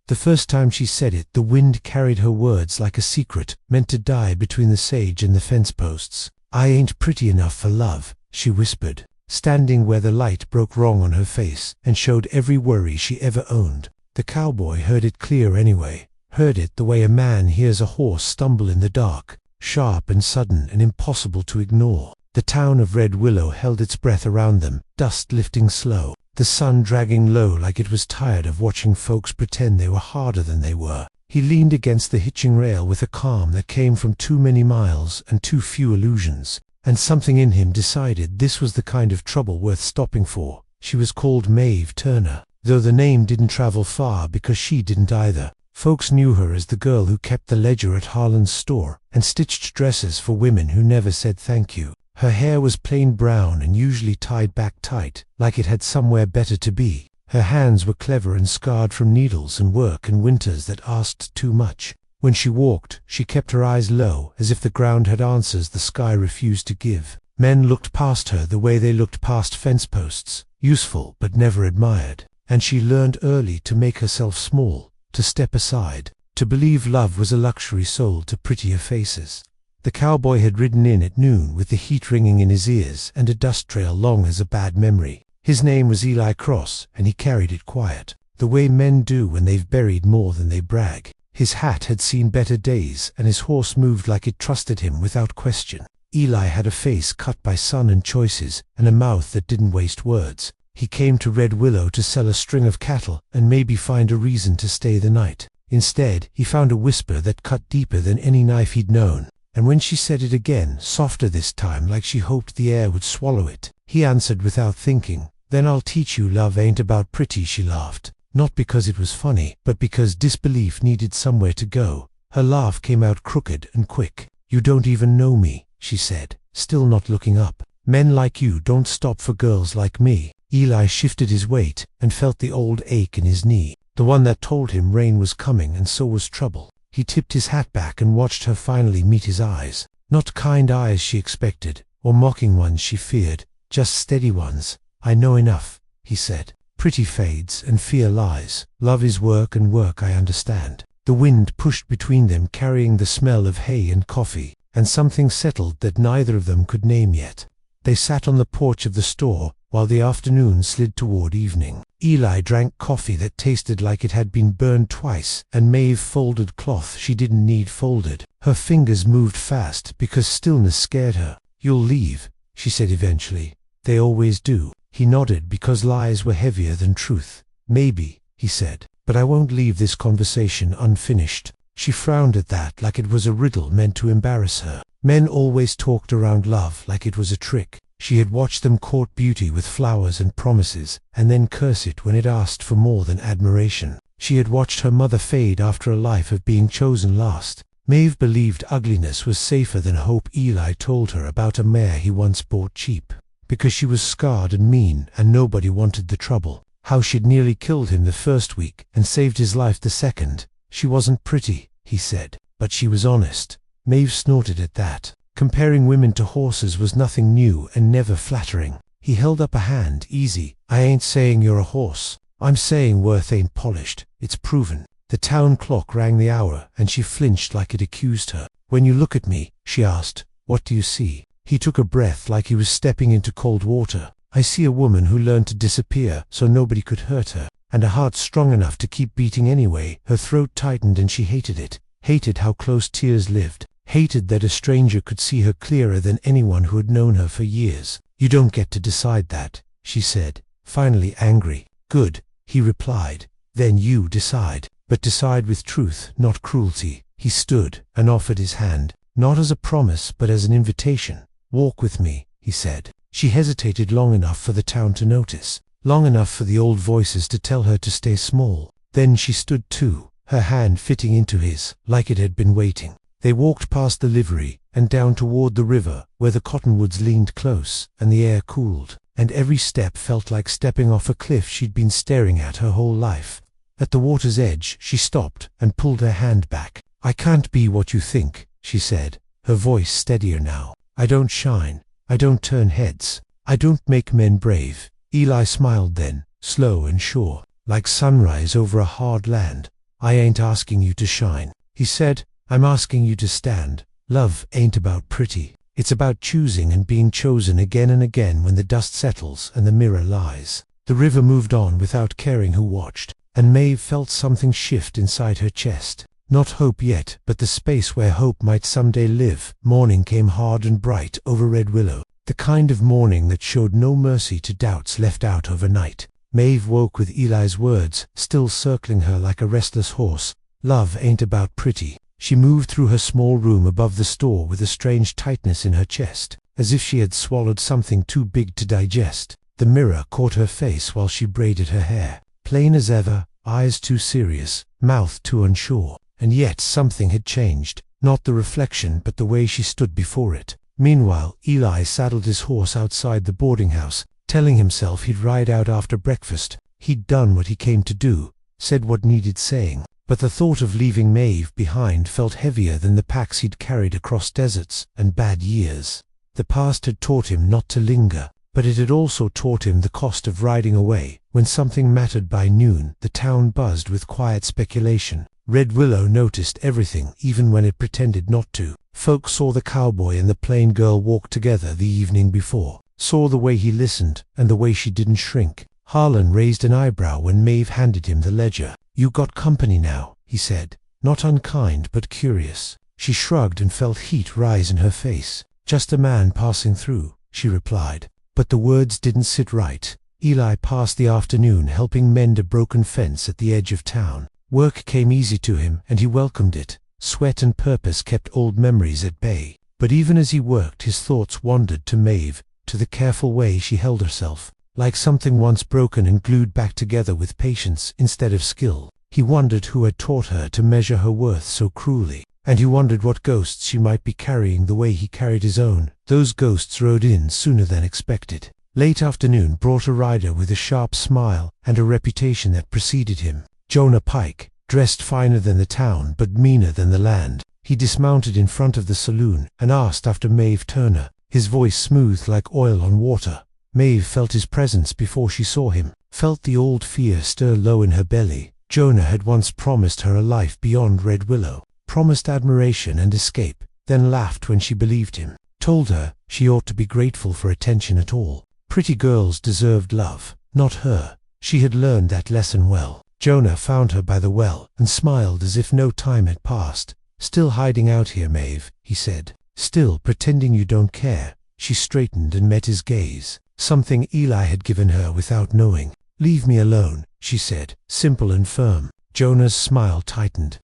The first time she said it, the wind carried her words like a secret, meant to die between the sage and the fence posts. "I ain't pretty enough for love," she whispered, standing where the light broke wrong on her face and showed every worry she ever owned. The cowboy heard it clear anyway, heard it the way a man hears a horse stumble in the dark, sharp and sudden and impossible to ignore. The town of Red Willow held its breath around them, dust lifting slow, the sun dragging low like it was tired of watching folks pretend they were harder than they were. He leaned against the hitching rail with a calm that came from too many miles and too few illusions, and something in him decided this was the kind of trouble worth stopping for. She was called Maeve Turner, though the name didn't travel far because she didn't either. Folks knew her as the girl who kept the ledger at Harlan's store and stitched dresses for women who never said thank you. Her hair was plain brown and usually tied back tight, like it had somewhere better to be. Her hands were clever and scarred from needles and work and winters that asked too much. When she walked, she kept her eyes low, as if the ground had answers the sky refused to give. Men looked past her the way they looked past fence posts, useful but never admired. And she learned early to make herself small, to step aside, to believe love was a luxury sold to prettier faces. The cowboy had ridden in at noon with the heat ringing in his ears and a dust trail long as a bad memory. His name was Eli Cross, and he carried it quiet, the way men do when they've buried more than they brag. His hat had seen better days, and his horse moved like it trusted him without question. Eli had a face cut by sun and choices, and a mouth that didn't waste words. He came to Red Willow to sell a string of cattle and maybe find a reason to stay the night. Instead, he found a whisper that cut deeper than any knife he'd known, and when she said it again, softer this time like she hoped the air would swallow it, he answered without thinking, "Then I'll teach you love ain't about pretty," she laughed. Not because it was funny, but because disbelief needed somewhere to go. Her laugh came out crooked and quick. "You don't even know me," she said, still not looking up. "Men like you don't stop for girls like me." Eli shifted his weight and felt the old ache in his knee, the one that told him rain was coming and so was trouble. He tipped his hat back and watched her finally meet his eyes. Not kind eyes she expected, or mocking ones she feared, just steady ones. "I know enough," he said. "Pretty fades and fear lies. Love is work and work I understand." The wind pushed between them carrying the smell of hay and coffee, and something settled that neither of them could name yet. They sat on the porch of the store while the afternoon slid toward evening. Eli drank coffee that tasted like it had been burned twice, and Maeve folded cloth she didn't need folded. Her fingers moved fast because stillness scared her. "You'll leave," she said eventually. "They always do." He nodded because lies were heavier than truth. "Maybe," he said, "but I won't leave this conversation unfinished." She frowned at that like it was a riddle meant to embarrass her. Men always talked around love like it was a trick. She had watched them court beauty with flowers and promises, and then curse it when it asked for more than admiration. She had watched her mother fade after a life of being chosen last. Maeve believed ugliness was safer than hope Eli told her about a mare he once bought cheap, because she was scarred and mean and nobody wanted the trouble. How she'd nearly killed him the first week and saved his life the second. She wasn't pretty, he said, but she was honest. Maeve snorted at that. Comparing women to horses was nothing new and never flattering. He held up a hand, easy. "I ain't saying you're a horse. I'm saying worth ain't polished. It's proven." The town clock rang the hour, and she flinched like it accused her. "When you look at me," she asked, "what do you see?" He took a breath like he was stepping into cold water. "I see a woman who learned to disappear so nobody could hurt her, and a heart strong enough to keep beating anyway." Her throat tightened and she hated it. Hated how close tears lived. Hated that a stranger could see her clearer than anyone who had known her for years. "You don't get to decide that," she said, finally angry. "Good," he replied. "Then you decide. But decide with truth, not cruelty." He stood and offered his hand, not as a promise but as an invitation. "Walk with me," he said. She hesitated long enough for the town to notice, long enough for the old voices to tell her to stay small. Then she stood too, her hand fitting into his, like it had been waiting. They walked past the livery and down toward the river, where the cottonwoods leaned close and the air cooled, and every step felt like stepping off a cliff she'd been staring at her whole life. At the water's edge, she stopped and pulled her hand back. "I can't be what you think," she said, her voice steadier now. "I don't shine. I don't turn heads. I don't make men brave." Eli smiled then, slow and sure, like sunrise over a hard land. I ain't asking you to shine, he said. I'm asking you to stand. Love ain't about pretty. It's about choosing and being chosen again and again when the dust settles and the mirror lies. The river moved on without caring who watched, and Maeve felt something shift inside her chest. Not hope yet, but the space where hope might someday live. Morning came hard and bright over Red Willow, the kind of morning that showed no mercy to doubts left out overnight. Maeve woke with Eli's words still circling her like a restless horse. Love ain't about pretty. She moved through her small room above the store with a strange tightness in her chest, as if she had swallowed something too big to digest. The mirror caught her face while she braided her hair. Plain as ever, eyes too serious, mouth too unsure. And yet something had changed, not the reflection but the way she stood before it. Meanwhile, Eli saddled his horse outside the boarding house, telling himself he'd ride out after breakfast. He'd done what he came to do, said what needed saying. But the thought of leaving Maeve behind felt heavier than the packs he'd carried across deserts and bad years. The past had taught him not to linger, but it had also taught him the cost of riding away. When something mattered by noon, the town buzzed with quiet speculation. Red Willow noticed everything, even when it pretended not to. Folk saw the cowboy and the plain girl walk together the evening before, saw the way he listened and the way she didn't shrink. Harlan raised an eyebrow when Maeve handed him the ledger. "You got company now," he said, not unkind but curious. She shrugged and felt heat rise in her face. "Just a man passing through," she replied. But the words didn't sit right. Eli passed the afternoon helping mend a broken fence at the edge of town. Work came easy to him, and he welcomed it. Sweat and purpose kept old memories at bay. But even as he worked, his thoughts wandered to Maeve, to the careful way she held herself, like something once broken and glued back together with patience instead of skill. He wondered who had taught her to measure her worth so cruelly, and he wondered what ghosts she might be carrying the way he carried his own. Those ghosts rode in sooner than expected. Late afternoon brought a rider with a sharp smile and a reputation that preceded him. Jonah Pike, dressed finer than the town but meaner than the land. He dismounted in front of the saloon and asked after Maeve Turner, his voice smooth like oil on water. Maeve felt his presence before she saw him, felt the old fear stir low in her belly. Jonah had once promised her a life beyond Red Willow, promised admiration and escape, then laughed when she believed him, told her she ought to be grateful for attention at all. Pretty girls deserved love, not her. She had learned that lesson well. Jonah found her by the well and smiled as if no time had passed. "Still hiding out here, Maeve," he said. "Still pretending you don't care." She straightened and met his gaze, something Eli had given her without knowing. "Leave me alone," she said, simple and firm. Jonah's smile tightened.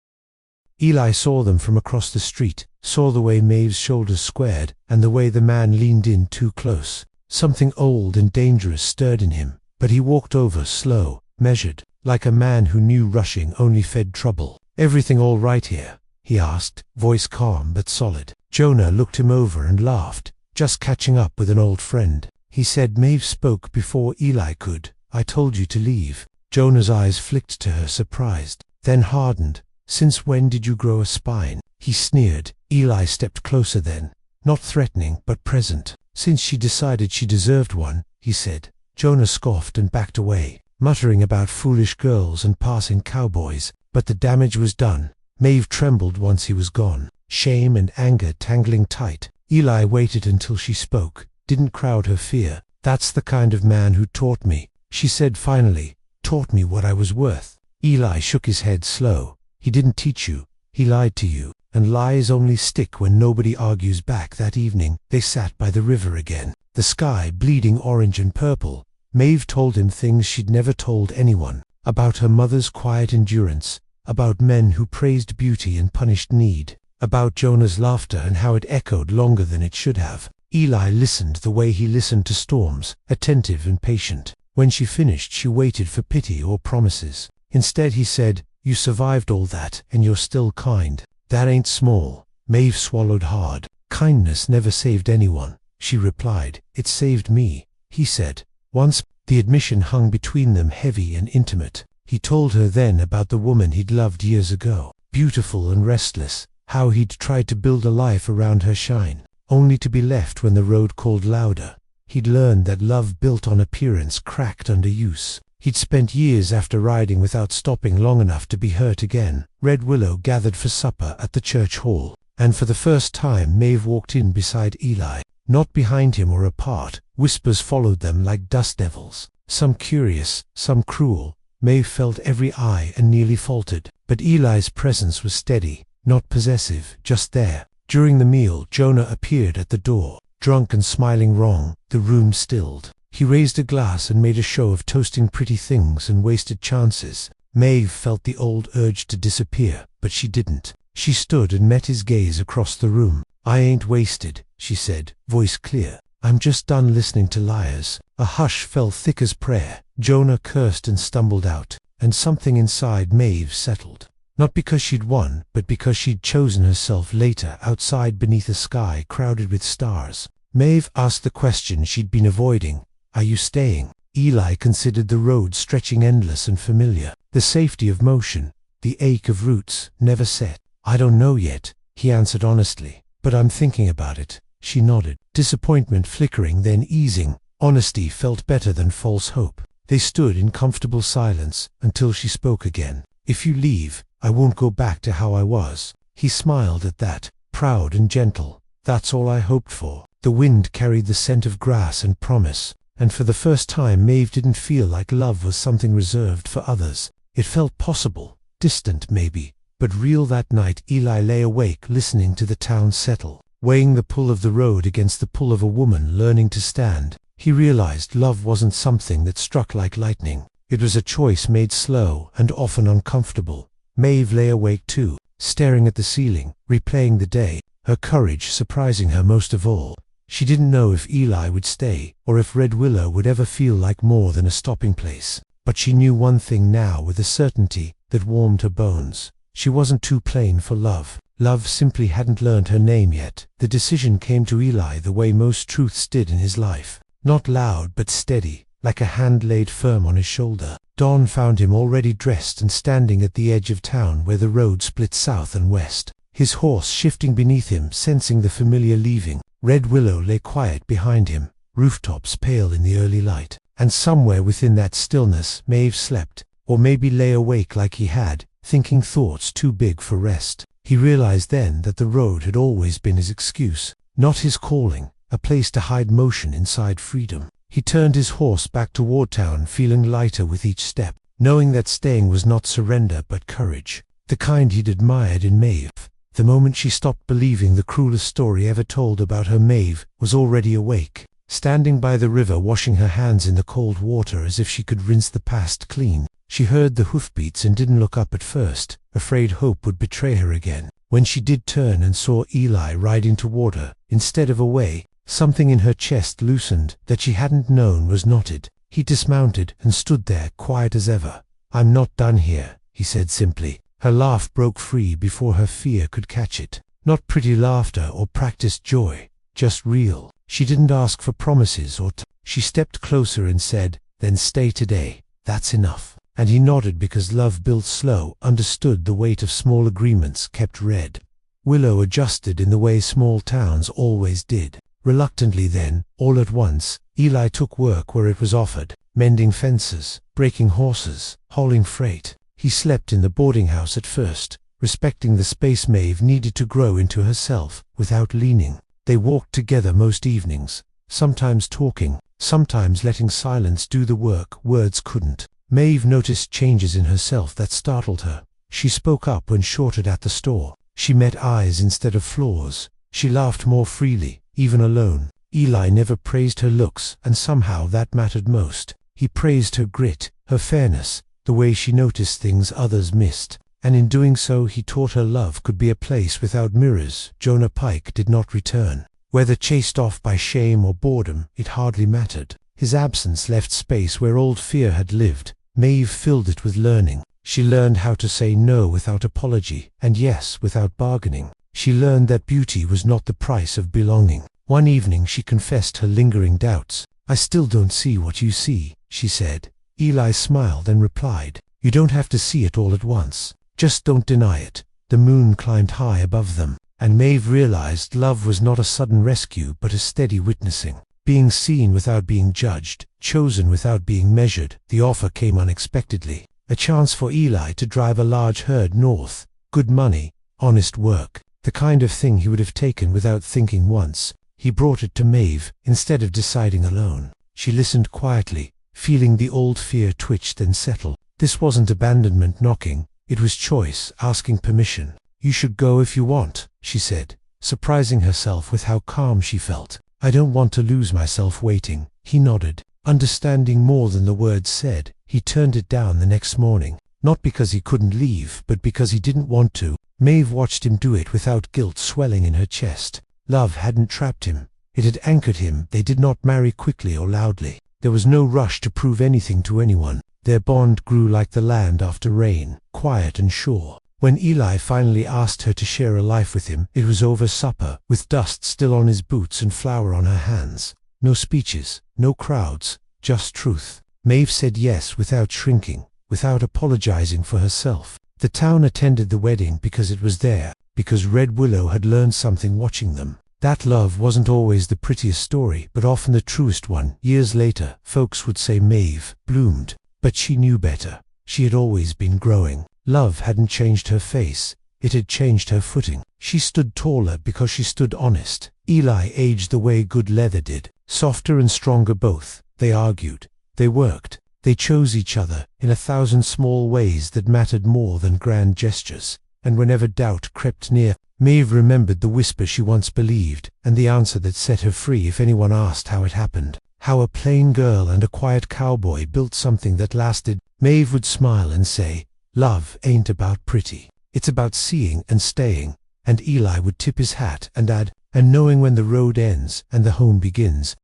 Eli saw them from across the street, saw the way Maeve's shoulders squared and the way the man leaned in too close. Something old and dangerous stirred in him, but he walked over slow, measured, like a man who knew rushing only fed trouble. "Everything all right here?" he asked, voice calm but solid. Jonah looked him over and laughed. "Just catching up with an old friend," he said. Maeve spoke before Eli could. "I told you to leave." Jonah's eyes flicked to her, surprised, then hardened. "Since when did you grow a spine?" he sneered. Eli stepped closer then, not threatening but present. "Since she decided she deserved one," he said. Jonah scoffed and backed away, muttering about foolish girls and passing cowboys, but the damage was done. Maeve trembled once he was gone, shame and anger tangling tight. Eli waited until she spoke, didn't crowd her fear. "That's the kind of man who taught me," she said finally, "taught me what I was worth." Eli shook his head slow. "He didn't teach you, he lied to you, and lies only stick when nobody argues back." That evening, they sat by the river again, the sky bleeding orange and purple. Maeve told him things she'd never told anyone, about her mother's quiet endurance, about men who praised beauty and punished need, about Jonah's laughter and how it echoed longer than it should have. Eli listened the way he listened to storms, attentive and patient. When she finished, she waited for pity or promises. Instead he said, "You survived all that, and you're still kind. That ain't small." Maeve swallowed hard. "Kindness never saved anyone," she replied. "It saved me," he said. Once, the admission hung between them heavy and intimate. He told her then about the woman he'd loved years ago, beautiful and restless, how he'd tried to build a life around her shine, only to be left when the road called louder. He'd learned that love built on appearance cracked under use. He'd spent years after riding without stopping long enough to be hurt again. Red Willow gathered for supper at the church hall, and for the first time Maeve walked in beside Eli. Not behind him or apart, whispers followed them like dust devils, some curious, some cruel. Maeve felt every eye and nearly faltered, but Eli's presence was steady, not possessive, just there. During the meal, Jonah appeared at the door, drunk and smiling wrong. The room stilled. He raised a glass and made a show of toasting pretty things and wasted chances. Maeve felt the old urge to disappear, but she didn't. She stood and met his gaze across the room. "I ain't wasted," she said, voice clear. "I'm just done listening to liars." A hush fell thick as prayer. Jonah cursed and stumbled out, and something inside Maeve settled. Not because she'd won, but because she'd chosen herself later outside beneath a sky crowded with stars. Maeve asked the question she'd been avoiding. "Are you staying?" Eli considered the road stretching endless and familiar. The safety of motion, the ache of roots, never set. "I don't know yet," he answered honestly, "but I'm thinking about it." She nodded, disappointment flickering then easing. Honesty felt better than false hope. They stood in comfortable silence until she spoke again. "If you leave, I won't go back to how I was." He smiled at that, proud and gentle. "That's all I hoped for." The wind carried the scent of grass and promise, and for the first time Maeve didn't feel like love was something reserved for others. It felt possible, distant maybe, but real. That night Eli lay awake listening to the town settle, weighing the pull of the road against the pull of a woman learning to stand. He realized love wasn't something that struck like lightning. It was a choice made slow and often uncomfortable. Maeve lay awake too, staring at the ceiling, replaying the day, her courage surprising her most of all. She didn't know if Eli would stay, or if Red Willow would ever feel like more than a stopping place. But she knew one thing now with a certainty that warmed her bones. She wasn't too plain for love. Love simply hadn't learned her name yet. The decision came to Eli the way most truths did in his life. Not loud but steady, like a hand laid firm on his shoulder. Dawn found him already dressed and standing at the edge of town where the road split south and west. His horse shifting beneath him, sensing the familiar leaving. Red Willow lay quiet behind him, rooftops pale in the early light. And somewhere within that stillness Maeve slept, or maybe lay awake like he had, thinking thoughts too big for rest. He realized then that the road had always been his excuse, not his calling, a place to hide motion inside freedom. He turned his horse back toward town, feeling lighter with each step, knowing that staying was not surrender but courage, the kind he'd admired in Maeve. The moment she stopped believing the cruelest story ever told about her, Maeve was already awake, standing by the river, washing her hands in the cold water as if she could rinse the past clean. She heard the hoofbeats and didn't look up at first, afraid hope would betray her again. When she did turn and saw Eli riding toward her, instead of away, something in her chest loosened that she hadn't known was knotted. He dismounted and stood there, quiet as ever. "I'm not done here," he said simply. Her laugh broke free before her fear could catch it. Not pretty laughter or practiced joy, just real. She didn't ask for promises or She stepped closer and said, "Then stay today. That's enough." And he nodded because love built slow, understood the weight of small agreements, kept. Red Willow adjusted in the way small towns always did. Reluctantly then, all at once, Eli took work where it was offered, mending fences, breaking horses, hauling freight. He slept in the boarding house at first, respecting the space Maeve needed to grow into herself, without leaning. They walked together most evenings, sometimes talking, sometimes letting silence do the work words couldn't. Maeve noticed changes in herself that startled her. She spoke up when shorted at the store. She met eyes instead of flaws. She laughed more freely, even alone. Eli never praised her looks, and somehow that mattered most. He praised her grit, her fairness, the way she noticed things others missed. And in doing so he taught her love could be a place without mirrors. Jonah Pike did not return. Whether chased off by shame or boredom, it hardly mattered. His absence left space where old fear had lived. Maeve filled it with learning. She learned how to say no without apology, and yes without bargaining. She learned that beauty was not the price of belonging. One evening she confessed her lingering doubts. "I still don't see what you see," she said. Eli smiled and replied, "You don't have to see it all at once. Just don't deny it." The moon climbed high above them, and Maeve realized love was not a sudden rescue but a steady witnessing. being seen without being judged, chosen without being measured. The offer came unexpectedly. A chance for Eli to drive a large herd north. Good money, honest work, the kind of thing he would have taken without thinking once. He brought it to Maeve, instead of deciding alone. She listened quietly, feeling the old fear twitch then settle. This wasn't abandonment knocking, it was choice, asking permission. "You should go if you want," she said, surprising herself with how calm she felt. "I don't want to lose myself waiting." He nodded, understanding more than the words said. He turned it down the next morning, not because he couldn't leave, but because he didn't want to. Maeve watched him do it without guilt swelling in her chest. Love hadn't trapped him, it had anchored him. They did not marry quickly or loudly. There was no rush to prove anything to anyone. Their bond grew like the land after rain, quiet and sure. When Eli finally asked her to share a life with him, it was over supper, with dust still on his boots and flour on her hands. No speeches, no crowds, just truth. Maeve said yes without shrinking, without apologizing for herself. The town attended the wedding because it was there, because Red Willow had learned something watching them. That love wasn't always the prettiest story, but often the truest one. Years later, folks would say Maeve bloomed, but she knew better. She had always been growing. Love hadn't changed her face, it had changed her footing. She stood taller because she stood honest. Eli aged the way good leather did, softer and stronger both. They argued, they worked, they chose each other in 1,000 small ways that mattered more than grand gestures. And whenever doubt crept near, Maeve remembered the whisper she once believed, and the answer that set her free if anyone asked how it happened. How a plain girl and a quiet cowboy built something that lasted. Maeve would smile and say, "Love ain't about pretty. It's about seeing and staying." And Eli would tip his hat and add, "And knowing when the road ends and the home begins."